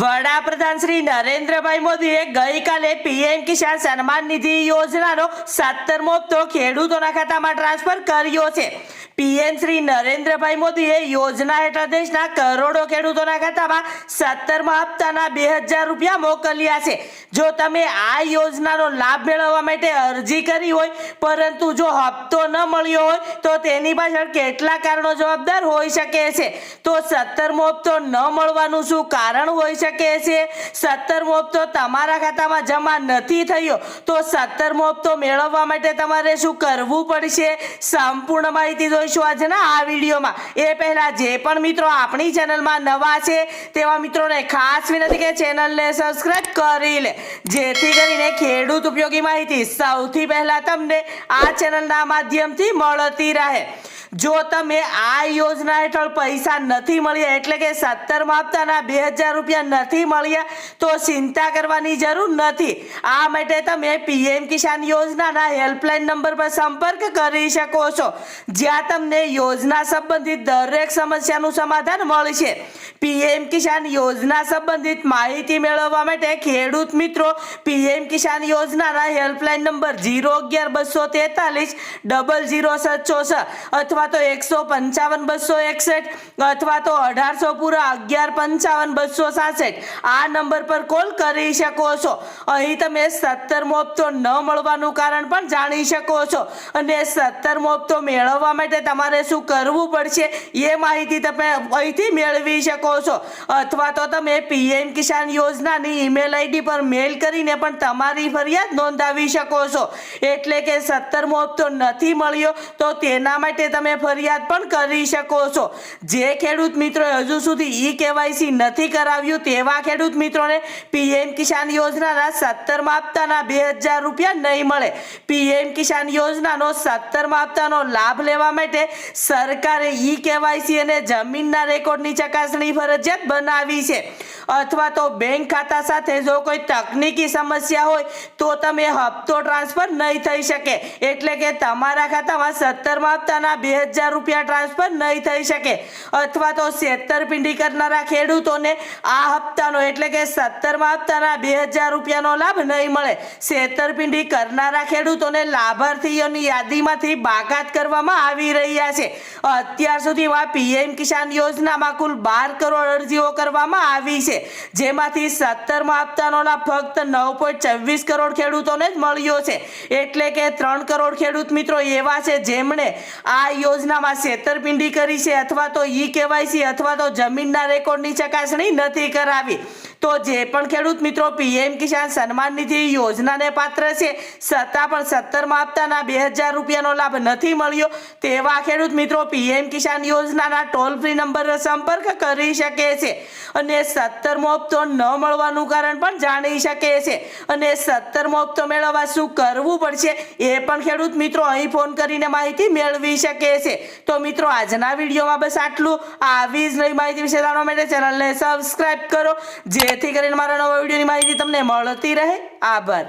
વડાપ્રધાન શ્રી નરેન્દ્રભાઈ મોદીએ ગઈકાલે પીએમ કિસાન સન્માન નિધિ યોજનાનો 17મો હપ્તો ખેડૂતોના ખાતામાં ટ્રાન્સફર કર્યો છે। પીએમ શ્રી નરેન્દ્રભાઈ મોદીએ યોજના હેઠળ દેશના કરોડો ખેડૂતોના ખાતામાં 17મા હપ્તાના 2000 રૂપિયા મોકલ્યા છે। જો તમે આ યોજનાનો લાભ મેળવવા માટે અરજી કરી હોય પરંતુ જો હપ્તો ન મળ્યો હોય તો તેની પાછળ કેટલા કારણો જવાબદાર હોઈ શકે છે। તો 17મો હપ્તો ન મળવાનું શું કારણ હોઈ શકે છે? 17મો હપ્તો તમારા ખાતામાં જમા નથી થયો તો 17મો હપ્તો મેળવવા માટે તમારે શું કરવું પડશે? સંપૂર્ણ માહિતી જોઈશું આજના આ વિડીયોમાં। એ પહેલા જે પણ મિત્રો આપણી ચેનલમાં નવા છે તેવા મિત્રોને ખાસ વિનંતી કે ચેનલને સબસ્ક્રાઇબ કરી લે, જેથી કરીને ખેડૂત ઉપયોગી માહિતી સૌથી પહેલા તમને આ ચેનલના માધ્યમથી મળતી રહે। જો તમે આ યોજના હેઠળ પૈસા નથી મળ્યા એટલે કે 17મા હપ્તાના 2000 રૂપિયા નથી મળ્યા તો ચિંતા કરવાની જરૂર નથી। આ માટે તમે પીએમ કિસાન યોજનાના હેલ્પલાઇન નંબર પર સંપર્ક કરી શકો છો, જ્યાં તમને યોજના સંબંધિત દરેક સમસ્યાનું સમાધાન મળશે। પીએમ કિસાન યોજના સંબંધિત માહિતી મેળવવા માટે ખેડૂત મિત્રો પીએમ કિસાન યોજનાના હેલ્પલાઇન નંબર 011 243 00706 અથવા તો 155 261 અથવા તો 1800 પૂરા 1155 267 આ નંબર પર કોલ કરી શકો છો। અહીં તમે 17મો હપ્તો ન મળવાનું કારણ પણ જાણી શકો છો અને 17મો હપ્તો મેળવવા માટે તમારે શું કરવું પડશે એ માહિતી તમે અહીંથી મેળવી શકો છો, અથવા તો તમે પીએમ કિસાન યોજનાની ઈમેલ આઈડી પર મેલ કરીને પણ તમારી ફરિયાદ નોંધાવી શકો છો। એટલે કે 17મો હપ્તો નથી મળ્યો તો તેના માટે તમે ફરિયાદ પણ કરી શકો છો। જે ખેડૂત મિત્રોએ હજુ સુધી ઈ-કેવાયસી નથી કરાવ્યું તેવા ખેડૂત મિત્રોને પીએમ કિસાન યોજનાના 17મા હપ્તાના 2000 રૂપિયા નહીં મળે। પીએમ કિસાન યોજનાનો 17મા હપ્તાનો લાભ લેવા માટે સરકારે ઈ-કેવાયસી અને જમીનના રેકોર્ડની ચકાસણી ફરજિયાત બનાવી છે, અથવા તો બેંક ખાતા સાથે જો કોઈ તકનીકી સમસ્યા હોય તો તમે હપ્તો ટ્રાન્સફર નહીં થઈ શકે, એટલે કે તમારા ખાતામાં 17મા હપ્તાના 2000 રૂપિયા ટ્રાન્સફર નહીં થઈ શકે, અથવા તો છેતરપિંડી કરનારા ખેડૂતોને આ હપ્તાનો એટલે કે 17મા હપ્તાના 2000 રૂપિયાનો લાભ નહીં મળે। છેતરપિંડી કરનારા ખેડૂતોને લાભાર્થીઓની યાદીમાંથી બાકાત કરવામાં આવી રહ્યા છે। અત્યાર સુધીમાં પીએમ કિસાન યોજનામાં કુલ 12 કરોડ અરજીઓ કરવામાં આવી છે, જેમાંથી 17મા હપ્તાનો લાભ ફક્ત 9.26 કરોડ ખેડૂતોને જ મળ્યો છે। એટલે કે 3 કરોડ ખેડૂત મિત્રો એવા છે જેમણે આ યોજનામાં છેતરપિંડી કરી છે અથવા તો ઈ-કેવાયસી અથવા તો જમીનના રેકોર્ડની ચકાસણી નથી કરાવી। તો જે પણ ખેડૂત મિત્રો પીએમ કિસાન સન્માન નિધિ યોજનાને પાત્ર છે છતાં પણ 17મા હપ્તાના 2000 રૂપિયાનો લાભ નથી મળ્યો તેવા ખેડૂત મિત્રો પીએમ કિસાન યોજનાના ટોલ ફ્રી નંબર પર સંપર્ક કરી શકે છે અને 17મો હપ્તો ન મળવાનું કારણ પણ જાણી શકે છે અને 17મો હપ્તો મેળવવા શું કરવું પડશે એ પણ ખેડૂત મિત્રો અહીં ફોન કરીને માહિતી મેળવી શકે છે। તો મિત્રો આજના વિડીયોમાં બસ આટલું। આવી જ નવી માહિતી વિશે જાણવા માટે ચેનલને સબસ્ક્રાઇબ કરો, જેથી કરીને મારા નવા વિડીયોની માહિતી તમને મળતી રહે। આભાર।